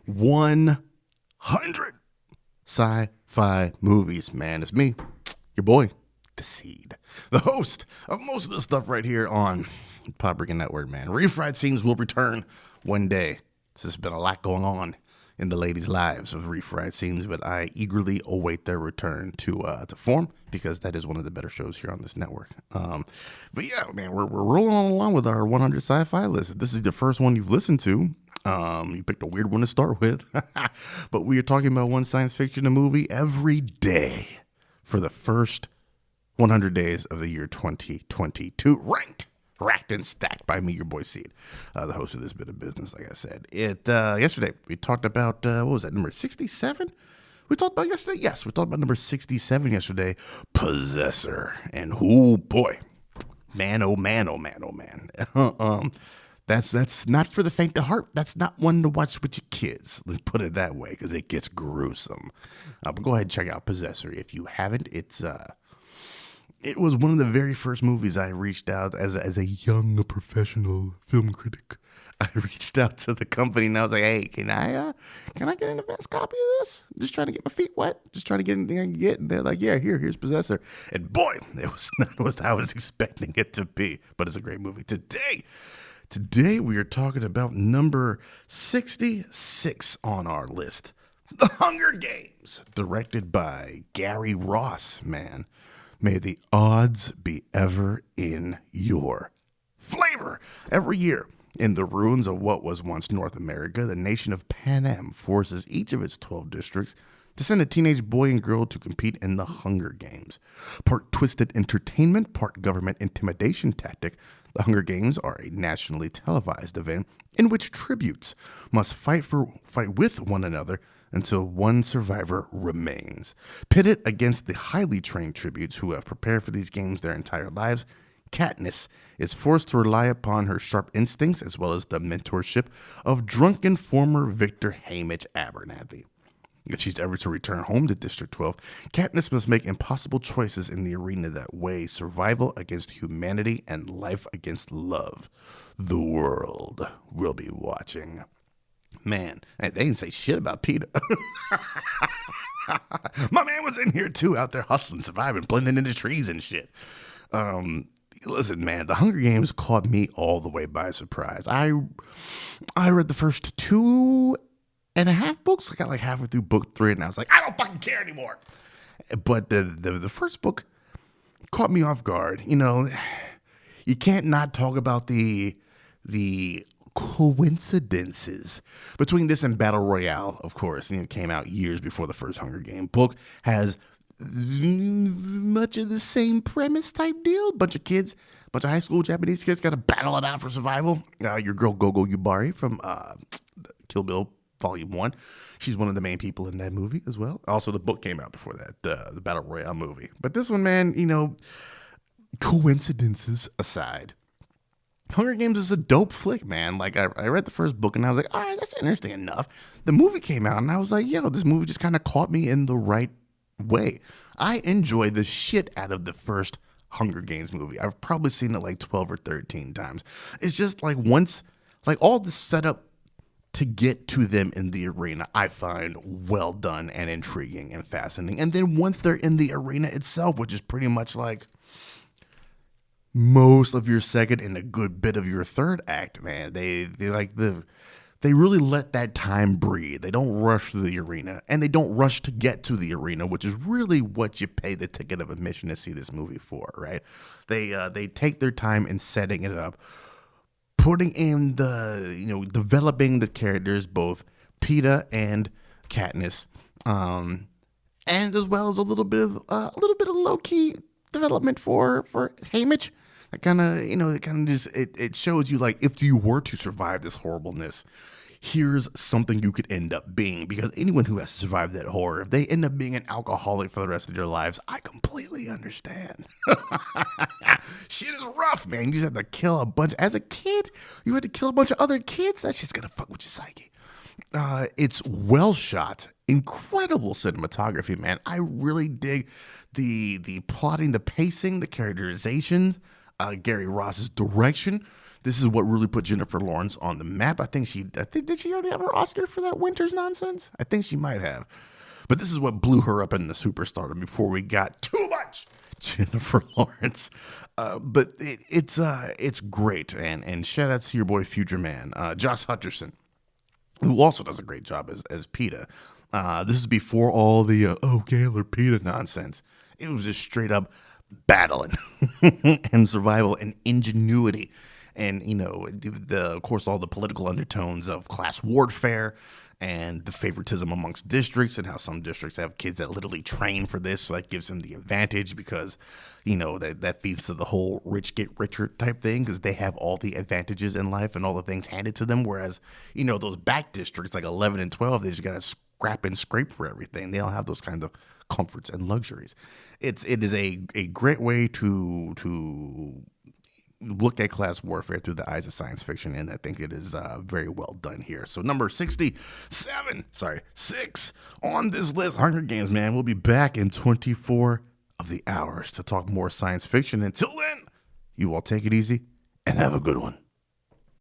100 sci-fi movies, man. It's me, your boy, The Seed, the host of most of this stuff right here on Podbreaking Network, man. Refried Scenes will return one day. There's been a lot going on in the ladies' lives of Refried Scenes, but I eagerly await their return to form because that is one of the better shows here on this network. But yeah, man, we're rolling on along with our 100 sci-fi list. If this is the first one you've listened to, you picked a weird one to start with, but we are talking about one science fiction movie every day for the first 100 days of the year 2022, racked and stacked by me, your boy Seed, the host of this bit of business. Like I said, yesterday we talked about what was that, number 67? We talked about yesterday. Yes, we talked about number 67 yesterday, Possessor, and oh boy, man, oh man, oh man, oh man. That's not for the faint of heart. That's not one to watch with your kids. Let's put it that way, because it gets gruesome. But go ahead and check out Possessor if you haven't. It was one of the very first movies I reached out as a young professional film critic. I reached out to the company and I was like, "Hey, can I get an advance copy of this? I'm just trying to get my feet wet. Just trying to get anything I can get." And they're like, "Yeah, here's Possessor." And boy, it was not what I was expecting it to be. But it's a great movie. Today we are talking about number 66 on our list, The Hunger Games, directed by Gary Ross, man. May the odds be ever in your flavor. Every year, in the ruins of what was once North America, the nation of Panem forces each of its 12 districts to send a teenage boy and girl to compete in the Hunger Games. Part twisted entertainment, part government intimidation tactic, the Hunger Games are a nationally televised event in which tributes must fight with one another until one survivor remains. Pitted against the highly trained tributes who have prepared for these games their entire lives, Katniss is forced to rely upon her sharp instincts as well as the mentorship of drunken former victor Haymitch Abernathy. If she's ever to return home to District 12, Katniss must make impossible choices in the arena that weigh survival against humanity and life against love. The world will be watching. Man, they didn't say shit about Peeta. My man was in here too, out there hustling, surviving, blending into trees and shit. Listen, man, The Hunger Games caught me all the way by surprise. I read the first 2.5 books. I got like halfway through book 3, and I was like, I don't fucking care anymore. But the first book caught me off guard. You know, you can't not talk about the coincidences between this and Battle Royale, of course. And it came out years before the first Hunger Game book. Has much of the same premise type deal. Bunch of high school Japanese kids got to battle it out for survival. Your girl Gogo Yubari from Kill Bill Volume 1. She's one of the main people in that movie as well. Also, the book came out before that, the Battle Royale movie. But this one, man, you know, coincidences aside, Hunger Games is a dope flick, man. Like, I read the first book and I was like, all right, that's interesting enough. The movie came out and I was like, yo, this movie just kind of caught me in the right way. I enjoyed the shit out of the first Hunger Games movie. I've probably seen it like 12 or 13 times. It's just like all the setup to get to them in the arena, I find well done and intriguing and fascinating. And then once they're in the arena itself, which is pretty much like most of your second and a good bit of your third act, man, they really let that time breathe. They don't rush through the arena, and they don't rush to get to the arena, which is really what you pay the ticket of admission to see this movie for, right? They take their time in setting it up, putting in developing the characters, both Peeta and Katniss, and as well as a little bit of low key development for Haymitch. That kind of just it shows you, like, if you were to survive this horribleness, here's something you could end up being. Because anyone who has survived that horror, if they end up being an alcoholic for the rest of their lives, I completely understand. Shit is rough, man. You just have to kill a bunch. As a kid, you had to kill a bunch of other kids. That shit's gonna fuck with your psyche. It's well shot, incredible cinematography, man. I really dig the plotting, the pacing, the characterization, Gary Ross's direction. This is what really put Jennifer Lawrence on the map. Did she already have her Oscar for that Winters nonsense? I think she might have. But this is what blew her up in the superstardom before we got too much Jennifer Lawrence. But it's great. And shout out to your boy Future Man, Josh Hutcherson, who also does a great job as PETA. This is before all the Gaylor PETA nonsense. It was just straight up battling and survival and ingenuity. And, of course, all the political undertones of class warfare and the favoritism amongst districts and how some districts have kids that literally train for this. So that gives them the advantage because, that feeds to the whole rich get richer type thing because they have all the advantages in life and all the things handed to them. Whereas, those back districts like 11 and 12, they just got to scrap and scrape for everything. They don't have those kinds of comforts and luxuries. It is a great way to look at class warfare through the eyes of science fiction, and I think it is very well done here. So number 6 on this list, Hunger Games, man. We'll be back in 24 of the hours to talk more science fiction. Until then, you all take it easy and have a good one.